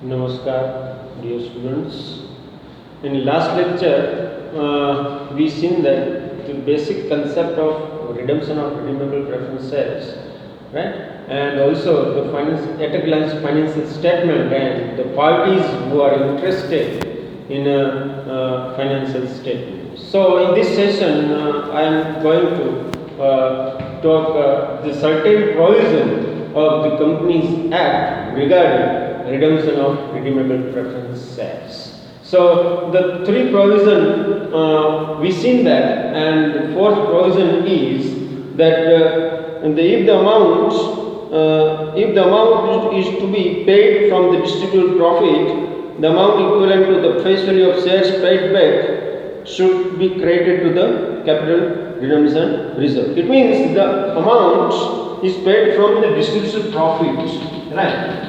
Namaskar, dear students. In last lecture, we seen that the basic concept of redemption of redeemable preference shares, right? And also the at a glance financial statement and the parties who are interested in a financial statement. So in this session, I am going to talk the certain provision of the Companies Act regarding redemption of redeemable preference shares. So the three provision we seen that, and the fourth provision is that if the amount is to be paid from the distributable profit, the amount equivalent to the face value of shares paid back should be credited to the capital redemption reserve. It means the amount is paid from the distributable profit, right?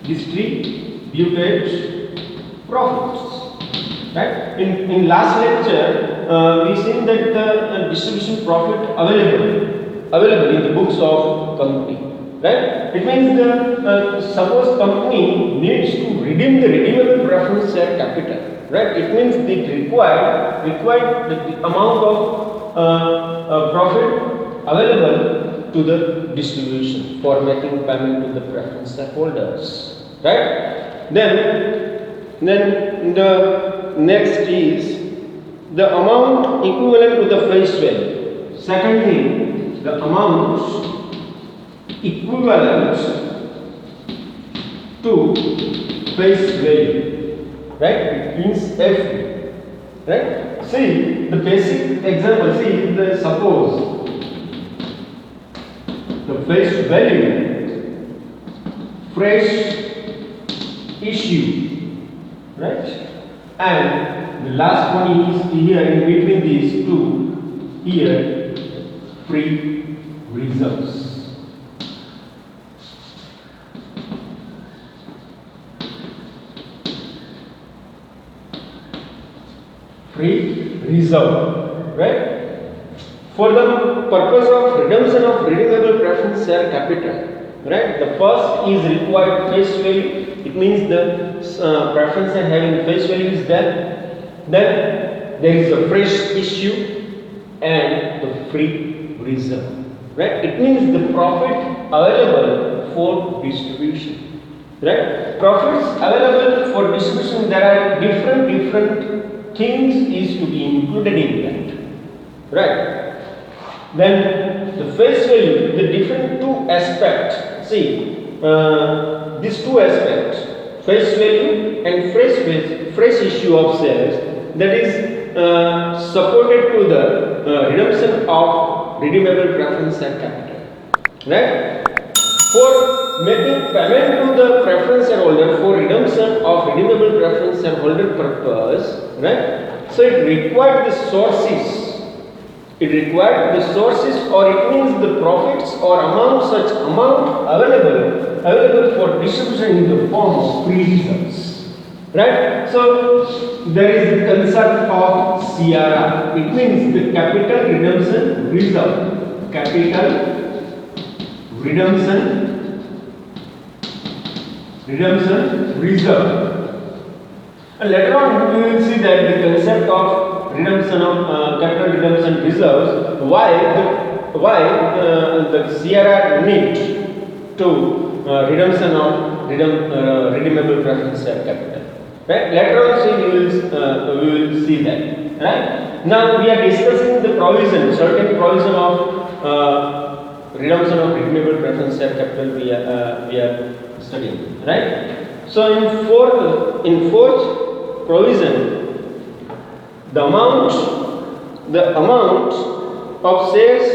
Distributed profits, right? In last lecture, we seen that the distribution profit available in the books of company, right? It means the suppose company needs to redeem the redeemable preference share capital, right? It means it required the amount of profit available to the distribution for making payment to the preference shareholders. Right? Then the next is the amount equivalent to the face value. Second thing, the amount equivalent to face value. Right? It means F. Right? See the basic example. See suppose the face value fresh issue, right? And the last one is here in between these two, here free reserves. Free reserve, right? For the purpose of redemption of redeemable preference share capital, right? The first is required face value. It means the preference share having face value is there. Then there is a fresh issue and the free reserve, right? It means the profit available for distribution, right? Profits available for distribution. There are different things is to be included in that, right? Then the face value, the different two aspects. See, these two aspects, face value and fresh issue of shares, that is supported to the redemption of redeemable preference share capital, right? For making payment to the preference shareholder for redemption of redeemable preference shareholder purpose, right? So it required the sources. It required the sources, or it means the profits or such amount available for distribution in the form of free reserves, right? So there is the concept of CRR. It means the capital redemption reserve. Capital redemption reserve. And later on we will see that the concept of redemption of capital redemption reserves, why the CRR need to redemption of redeemable preference share capital, right? Later on we will see that, right? Now we are discussing the certain provision of redemption of redeemable preference share capital we are studying, right? So in fourth provision, the amount of shares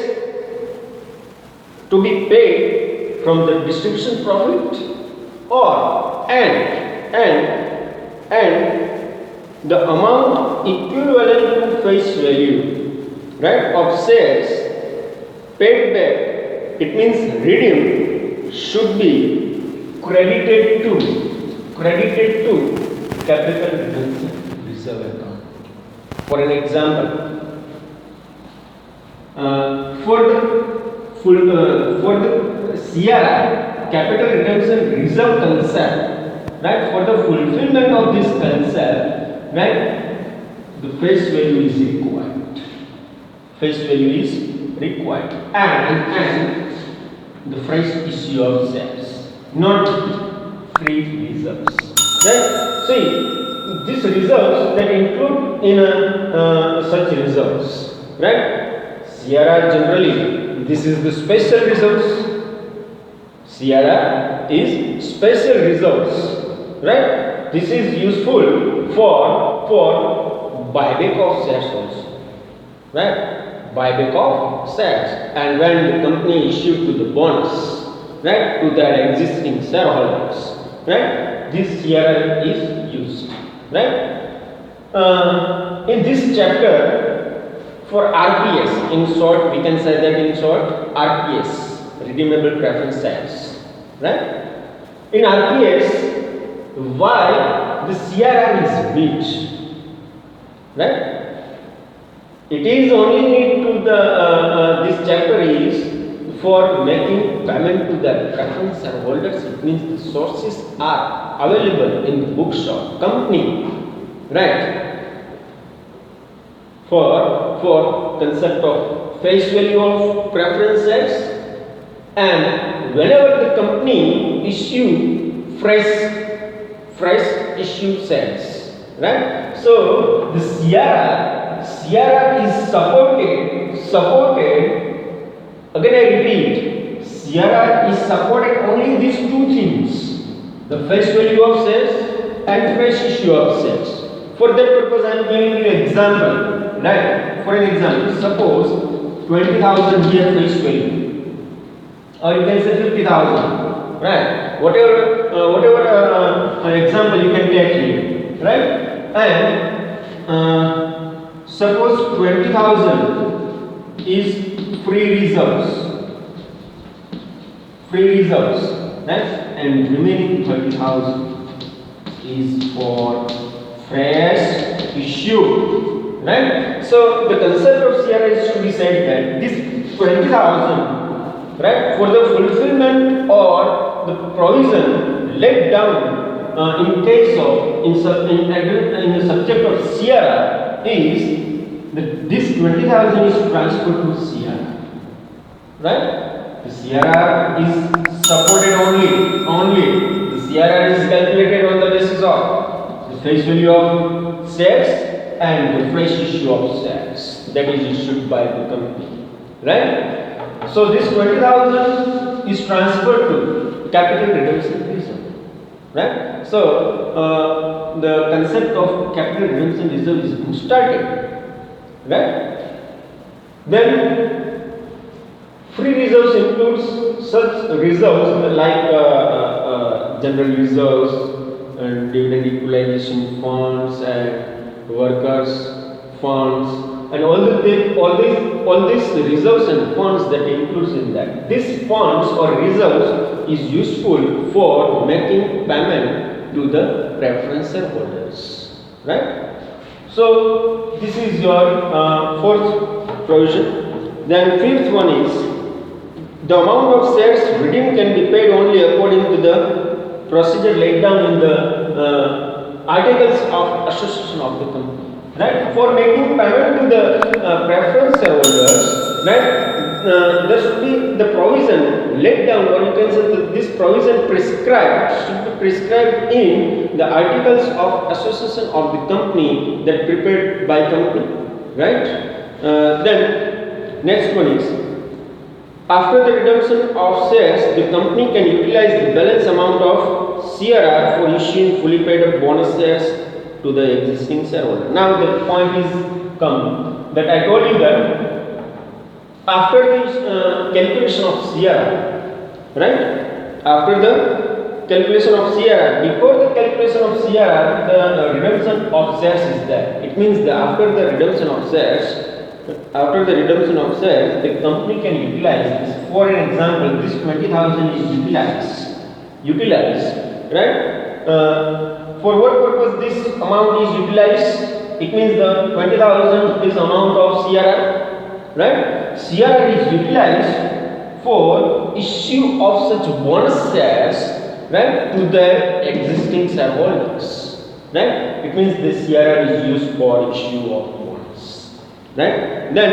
to be paid from the distribution profit, or and the amount equivalent to face value, right, of shares paid back, it means redeemed, should be credited to capital redemption reserve account. For an example, for the CRI, capital redemption reserve concept, right? For the fulfillment of this concept, right, the face value is required. Face value is required, and the fresh issue of shares, not free reserves, right? See, these reserves that include in such reserves, right? CRR generally, this is the special reserves. CRR is special reserves, right? This is useful for buyback of shares also, right? Buyback of shares, and when the company issued to the bonus, right, to their existing shareholders, right, this CRR is used, right? In this chapter, for RPS, in short, we can say that in short, RPS, redeemable preference shares, right? In RPS, why the CRR is reached, right? It is only need to the this chapter is for making payment to the preference shareholders. It means the sources are available in the bookshop company, right? For concept of face value of preference shares, and whenever the company issue fresh issue shares, right? So the CRR is supported. Again I repeat, CRR is supported only these two things: the face value of shares and fresh issue of shares. For that purpose, I am giving you an example, right? For an example, suppose 20,000 here face value, or you can say 50,000, right? Whatever example you can take here, right? And suppose 20,000 is free reserves, right? And remaining 30,000 is for fresh issue, right? So the concept of CRS should be said that this 20,000, right, for the fulfillment or the provision laid down in case of in the subject of CRR is that this 20,000 is transferred to CRR, right? The CRR is supported only. The CRR is calculated on the basis of the face value of shares and the fresh issue of shares that is issued by the company, right? So this 20,000 is transferred to capital redemption reserve, right? So the concept of capital redemption reserve is boosted, right? Then free reserves includes such reserves like general reserves and dividend equalization funds and workers funds and all these reserves and funds that includes in that. These funds or reserves is useful for making payment to the preference shareholders, right? So this is your fourth provision. Then fifth one is the amount of shares redeemed can be paid only according to the procedure laid down in the articles of association of the company. Right? For making payment to the preference shareholders, right? There should be the provision laid down, or you can say that this provision should be prescribed in the articles of association of the company that prepared by company, right? Then next one is after the redemption of shares, the company can utilize the balance amount of CRR for issuing fully paid up bonus shares to the existing shareholder. Now the point is come that I told you that after the calculation of CRR, right? After the calculation of CRR, before the calculation of CRR, the redemption of shares is there. It means that after the redemption of shares, the company can utilize this. For an example, this 20,000 is utilized, right? For what purpose this amount is utilized? It means the 20,000 is amount of CRR, right? CRR is utilized for issue of such bonus shares, right, to their existing shareholders, right? It means this CRR is used for issue of bonds, right? Then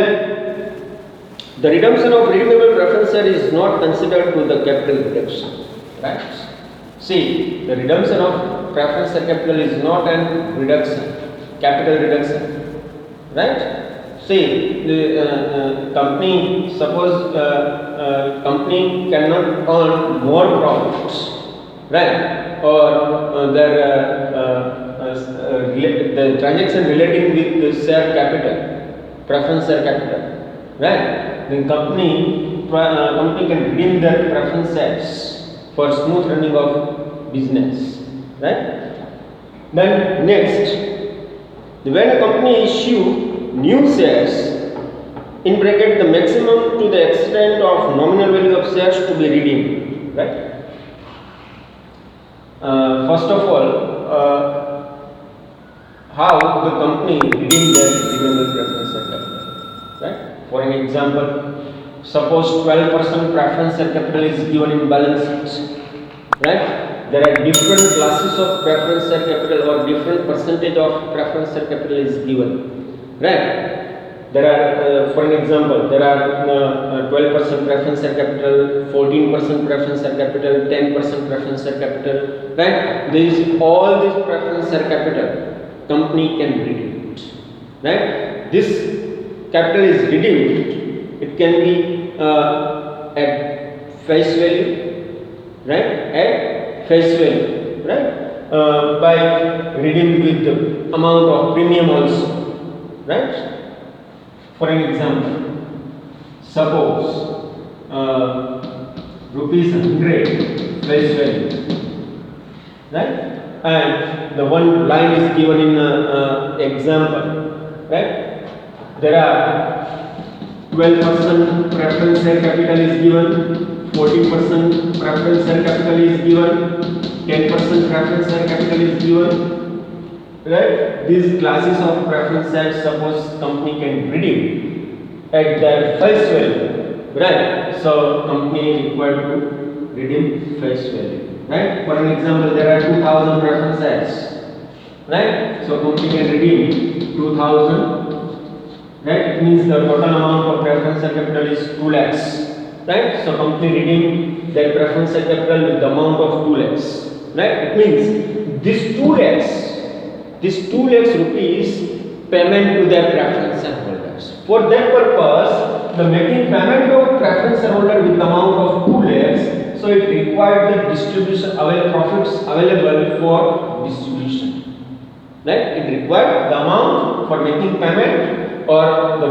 the redemption of redeemable preference share is not considered to the capital reduction, right? See, the redemption of preference share capital is not an reduction, capital reduction, right? See, the company, suppose company cannot earn more profits, right? Or the transaction relating with the share capital, preference share capital, right? Then company can redeem their preference shares for smooth running of business, right? Then next, when a company issue new shares, in bracket the maximum to the extent of nominal value of shares to be redeemed, right? First of all, how the company redeem their redeemable preference share capital, right? For an example, suppose 12% preference share capital is given in balance sheet, right? There are different classes of preference share capital or different percentage of preference share capital is given. Right? There are, for an example, there are 12% preference share capital, 14% preference share capital, 10% preference share capital. Right? All these preference share capital, company can redeem it. Right? This capital is redeemed. It can be at face value, right? At face value, right? By redeemed with the amount of premium also. Right? For an example, suppose rupees 100 face value, right? And the one line is given in example, right? There are 12% preference share capital is given, 40% preference share capital is given, 10% preference share capital is given. Right? These classes of preference shares, suppose company can redeem at their face value, right? So company required to redeem face value, right? For an example, there are 2000 preference shares, right? So company can redeem 2000, right? It means the total amount of preference share capital is 2 lakhs, right? So company redeem their preference share capital with the amount of 2 lakhs, right? It means this 2 lakhs rupees payment to their preference shareholders. For that purpose, the making payment of preference shareholder with the amount of 2 lakhs, so it required the distribution profits available for distribution. Right? It required the amount for making payment or the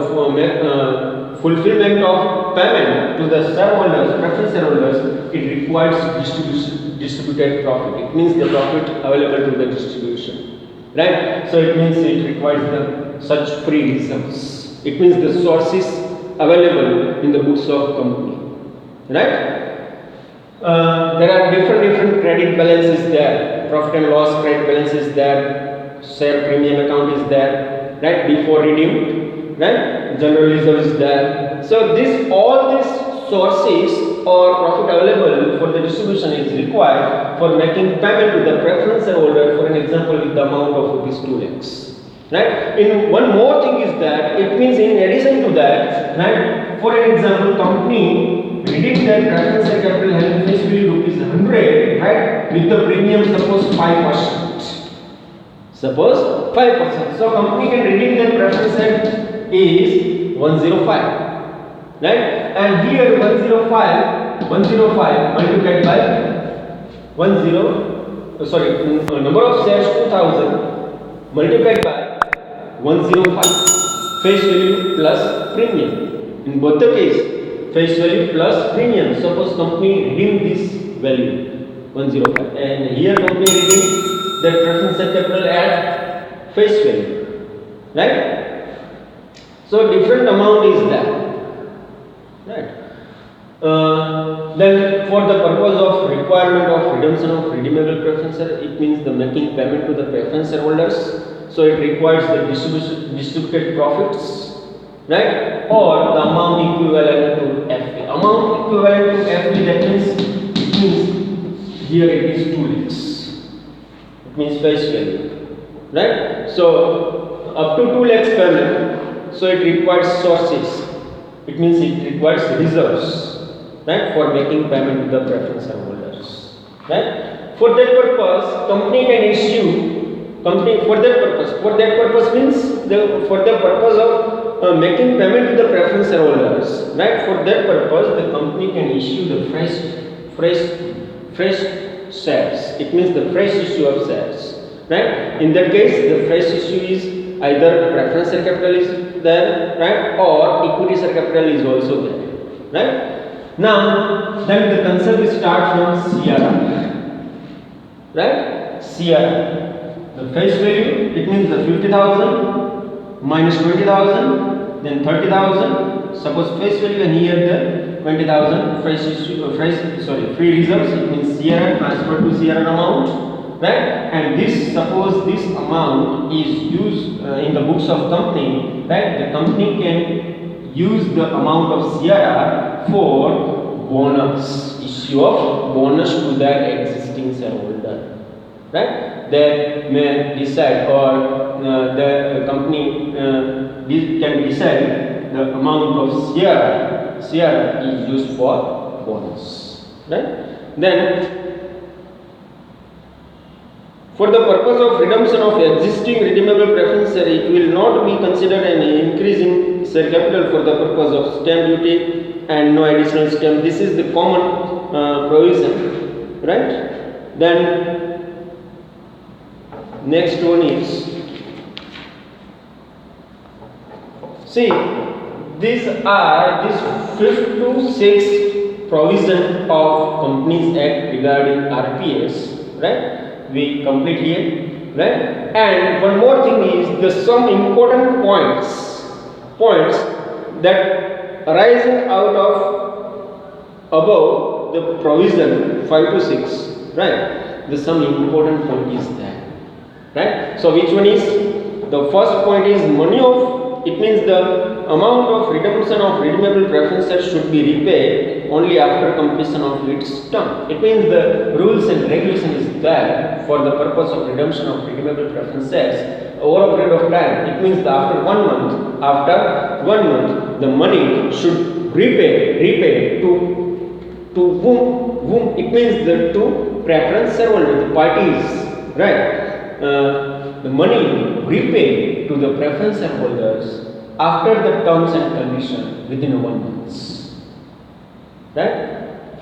fulfillment of payment to the shareholders, preference shareholders. It requires distributed profit. It means the profit available to the distribution. Right? So it means it requires such free reserves. It means the sources available in the books of company. Right? There are different credit balances there. Profit and loss credit balance is there. Share premium account is there. Right? Before redeemed. Right? General reserve is there. So all these sources or profit available for the distribution is required for making payment to the preference shareholder, for an example, with the amount of rupees 2 lakhs. Right? In one more thing is that it means in addition to that, right? For an example, company redeemed their preference share capital having face value rupees 100, right? With the premium suppose 5%. Suppose 5%. So company can redeem their preference share is 105. Right? And here 105 multiplied by number of shares 2000 multiplied by 105 face value plus premium. In both the case, face value plus premium. Suppose company redeem this value 105 and here company redeem their preference share capital at face value. Right? So different amount is there. Right. Then for the purpose of requirement of redemption of redeemable preference share, it means the making payment to the preference shareholders. So it requires the distributed profits, right? Or the amount equivalent to FA. Amount equivalent to FA, that means it means here it is 2 lakhs. It means face value, right? So up to 2 lakhs payment, so it requires sources. It means it requires reserves, right, for making payment to the preference shareholders, right? For that purpose, company can issue for that purpose means for the purpose of making payment to the preference shareholders, right? For that purpose, the company can issue the fresh shares. It means the fresh issue of shares, right? In that case, the fresh issue is either preference share capital is there, right, or equity share capital is also there, right? Now, then the concept will start from CRR, right? CRR. The face value, it means the 50,000 minus 20,000, then 30,000. Suppose face value, and here the 20,000 free reserves. It means CRR transfer to CRR amount, right? And this, suppose this amount is used in the books of company, right? The company can use the amount of CRR for bonus, issue of bonus to their existing shareholder, right? They may decide, or the company can decide the amount of CRR is used for bonus, right? Then, for the purpose of redemption of existing redeemable preference share, it will not be considered an increase in share capital for the purpose of stamp duty and no additional stamp. This is the common provision, right? Then next one is, see, these are this 5th to 6th provision of Companies Act regarding RPS, right? We complete here, right? And one more thing is some important points that arising out of above the provision 5 to 6, right? Some important point is there. Right? So which one is? The first point is money of, it means the amount of redemption of redeemable preference shares should be repaid only after completion of its term. It means the rules and regulation is there for the purpose of redemption of redeemable preference shares over a period of time. It means that after 1 month, the money should repay to whom? It means the to preference shareholder, the parties, right? The money repaid to the preference shareholders after the terms and conditions within 1 month, right?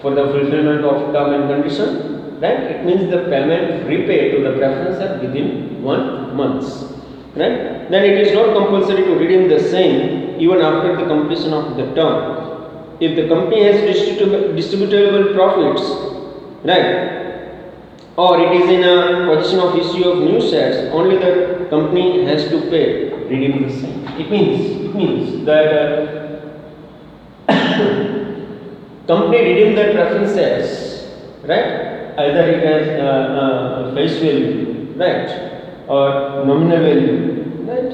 For the fulfillment of term and condition, right? It means the payment repaid to the preference share within 1 month, right? Then it is not compulsory to redeem the same even after the completion of the term. If the company has distributable profits, right, or it is in a position of issue of new shares, only the company has to pay, redeem the same. It means that company redeem their preference shares, right? Either it has face value, right, or nominal value, right?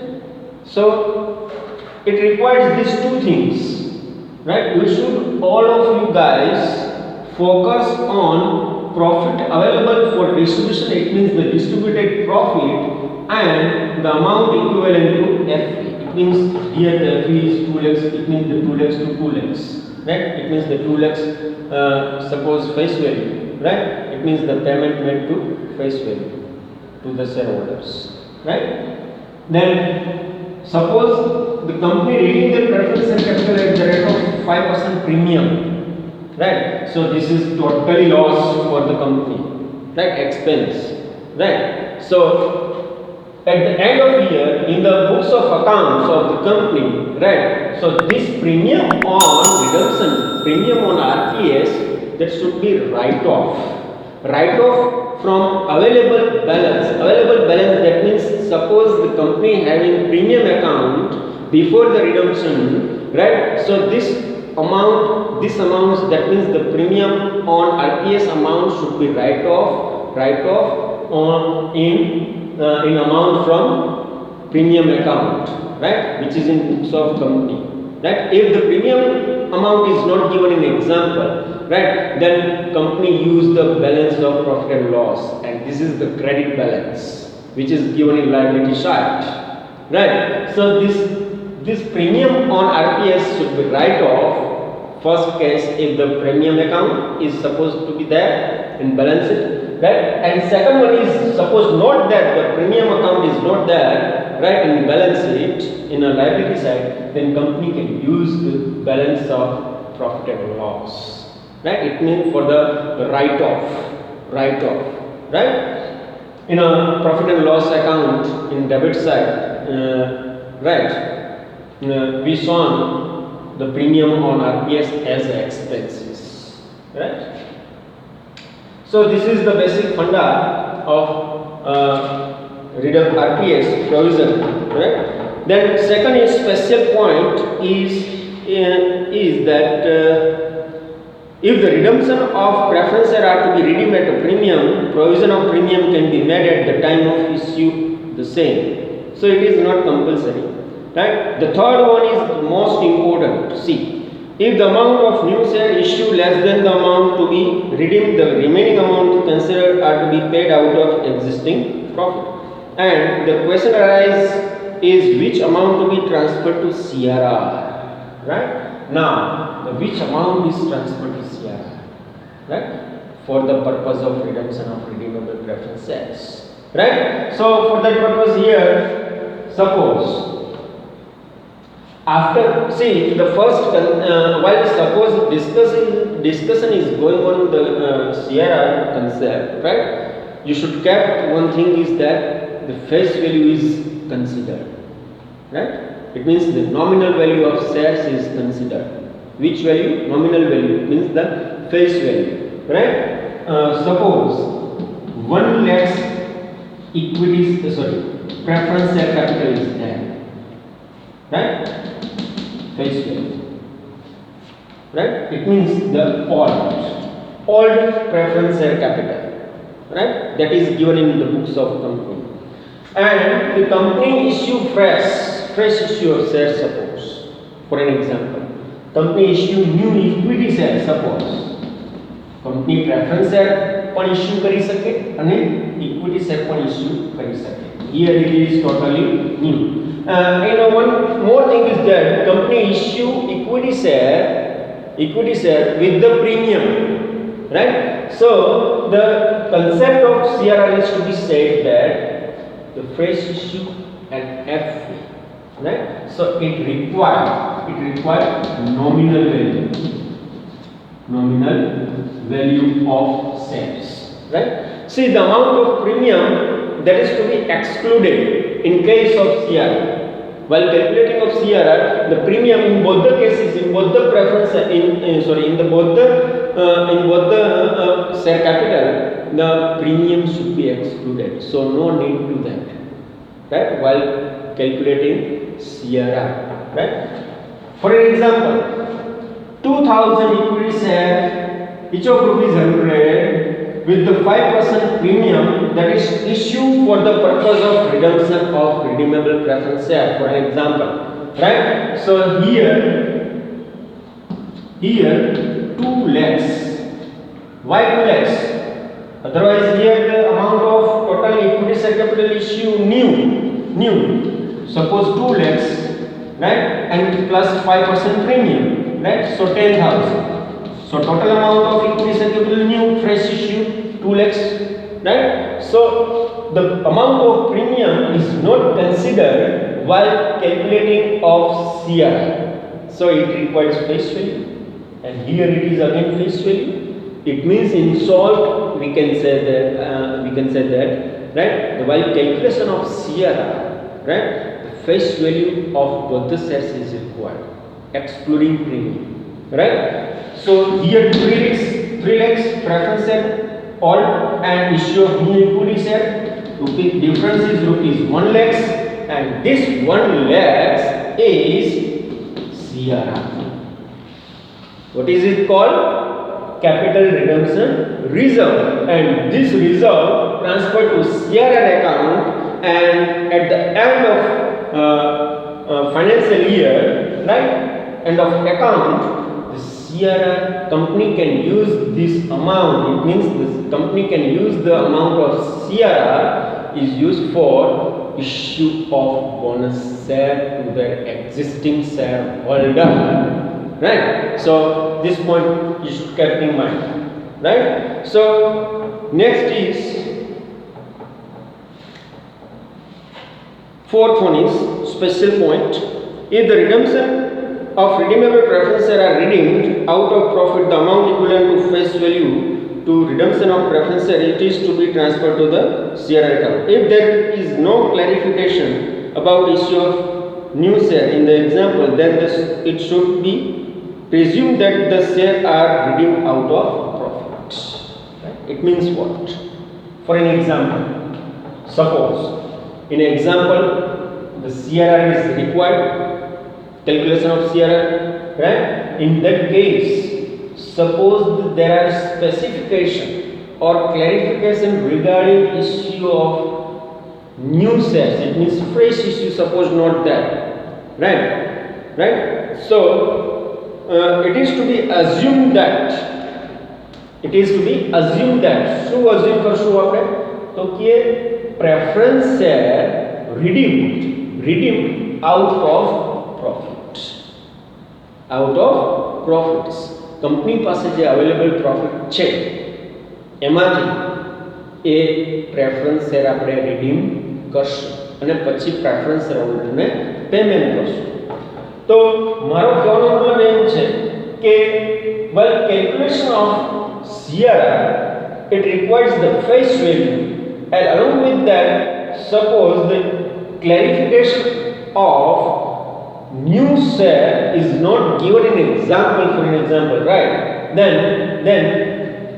So it requires these two things, right? You should, all of you guys, focus on profit available for distribution. It means the distributed profit and the amount equivalent to FE. It means here the FE is 2 lakhs. It means the 2 lakhs to 2 lakhs, right? It means the 2 lakhs, suppose face value, right? It means the payment made to face value to the shareholders, right? Then suppose the company redeem the preference share capital at the rate of 5% premium. Right, so this is totally loss for the company, right? Expense, right? So at the end of year, in the books of accounts of the company, right? So this premium on redemption, premium on RPS, that should be write-off from available balance. Available balance, that means suppose the company having premium account before the redemption, right? So this amount, that means the premium on RPS amount should be write off on in amount from premium account, right, which is in books of company, right? If the premium amount is not given in example, right, then company use the balance of profit and loss, and this is the credit balance which is given in liability side, right? So this premium on RPS should be write off. First case, if the premium account is supposed to be there in balance sheet, right? And second one is suppose not that the premium account is not there, right, in balance sheet in a liability side, then company can use the balance of profit and loss, right? It means for the write-off, right? In a profit and loss account in debit side, right, we saw the premium on RPS as expenses, right? So this is the basic funda of RPS provision, right? Then second is special point is that if the redemption of preference share are to be redeemed at a premium, provision of premium can be made at the time of issue the same. So it is not compulsory. Right? The third one is the most important. See, if the amount of new share issue less than the amount to be redeemed, the remaining amount considered are to be paid out of existing profit. And the question arises is which amount to be transferred to CRR. Right? Now, which amount is transferred to CRR? Right? For the purpose of redemption of redeemable preference shares. Right? So, for that purpose here, suppose after, see, the first, while suppose discussion is going on the CRR concept, right? You should keep one thing is that the face value is considered, right? It means the nominal value of shares is considered. Which value? Nominal value means the face value, right? Suppose 1 lakh equities, preference share capital is there, right? Face value, right? It means the old preference share capital, right? That is given in the books of company, and the company issue fresh issue of shares. Suppose, for an example, company issue new equity shares. Suppose company preference share પણ issue કરી શકે અને equity share પણ issue કરી શકે. Here it is totally new. One more thing is that company issue equity share with the premium, right? So the concept of CRR is to be said that the fresh issue and FV, right? So it requires nominal value of shares, right? See, the amount of premium that is to be excluded in case of CRR. While calculating of CRR, the premium in both the cases, in both the preference, in both the share capital, the premium should be excluded. So no need to that, right? While calculating CRR, right? For example, 2,000 equity share, each of ₹100. With the 5% premium that is issued for the purpose of redemption of redeemable preference share, for an example, right? So here 2 lakhs. Why 2 lakhs? Otherwise here the amount of total equity share capital issue new. Suppose 2 lakhs, right? And plus 5% premium, right? So 10,000. So total amount of equity share capital new fresh issue 2 lakhs, right? So the amount of premium is not considered while calculating of CRR. So it requires face value, and here it is again face value. It means in short we can say that right? While calculation of CRR, right? The face value of both the shares is required, excluding premium, right? So here 3 lakhs preference share all and issue of new equity share. Difference is ₹1 lakhs, and this 1 lakhs is CRR. What is it called? Capital redemption reserve, and this reserve transferred to CRR account, and at the end of financial year, right? end of account, the CRR company can use this amount. It means this company can use the amount of CRR is used for issue of bonus share to their existing shareholder. Right? So this point you should keep in mind. Right? So next is fourth one is special point. If the redemption of redeemable preference share are redeemed out of profit, the amount equivalent to face value to redemption of preference share, it is to be transferred to the CRR account. If there is no clarification about issue of new share in the example, then it should be presumed that the share are redeemed out of profit. Right? It means what? For an example, suppose in example the CRR is required, calculation of CRR, right? In that case, suppose there are specification or clarification regarding issue of new shares, it means fresh issue, suppose not that, right? So it is to be assumed that શું assume કરશું આપણે તો કે preference share redeemed out of profits. Company પાસે જે available profit છે એમાંથી એ preference share આપણે રિડીમ કરશું અને પછી પ્રેફરન્સ શેર હોલ્ડરને પેમેન્ટ કરશું. તો મારો કહેવાનો મતલબ એમ છે કે while calculation of CRR it requires the face value, and along with that suppose the clarification of new share is not given in example, for an example, right? Then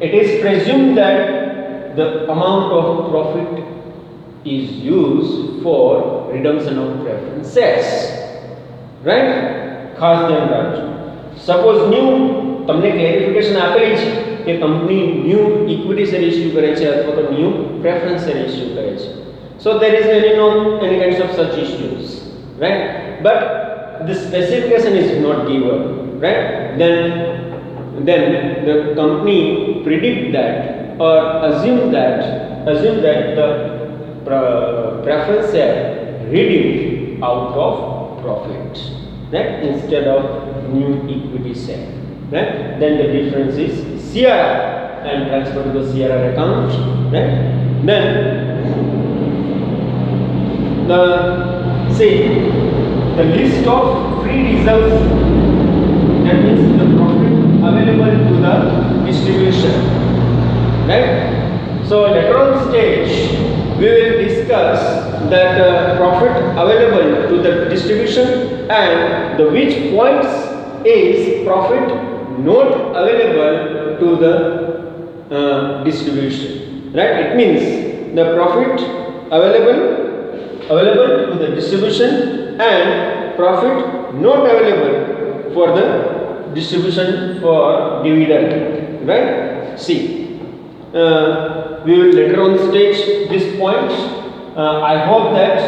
it is presumed that the amount of profit is used for redemption of preference shares, right? ખાસ ધ્યાન રાખજો. Suppose new તમને clarification આપેલી છે કે company new equity share issue કરે છે અથવા તો ન્યૂ પ્રેફરન્સ શેર ઇશ્યુ કરે છે. So there is any kinds of such issues, right? But the specification is not given, right? Then the company predict that or assume that the preference share redeemed out of profit, right? Instead of new equity share, right? Then the difference is CRR and transfer to the CRR account, right? Then the list of free reserves, that means the profit available to the distribution, right? So later on stage we will discuss that profit available to the distribution and the which points is profit not available to the distribution, right? It means the profit available to the distribution and profit not available for the distribution for dividend, right? See, we will later on stage these points. I hope that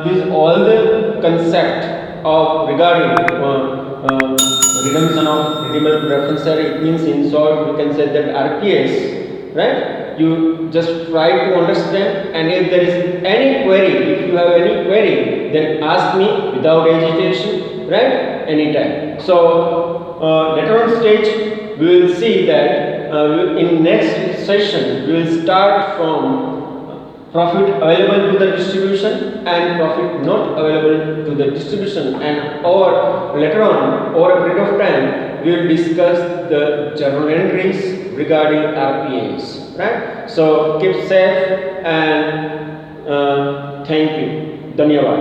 these all the concept of regarding redemption of redeemable preference share, it means in short we can say that RPS, right? You just try to understand, and if there is any query, if you have any query, then ask me without hesitation, right? Anytime. So later on stage we will see that in next session we will start from profit available to the distribution and profit not available to the distribution, and or later on over a period of time we will discuss the journal entries regarding RPS, right? So keep safe and thank you. धन्यवाद.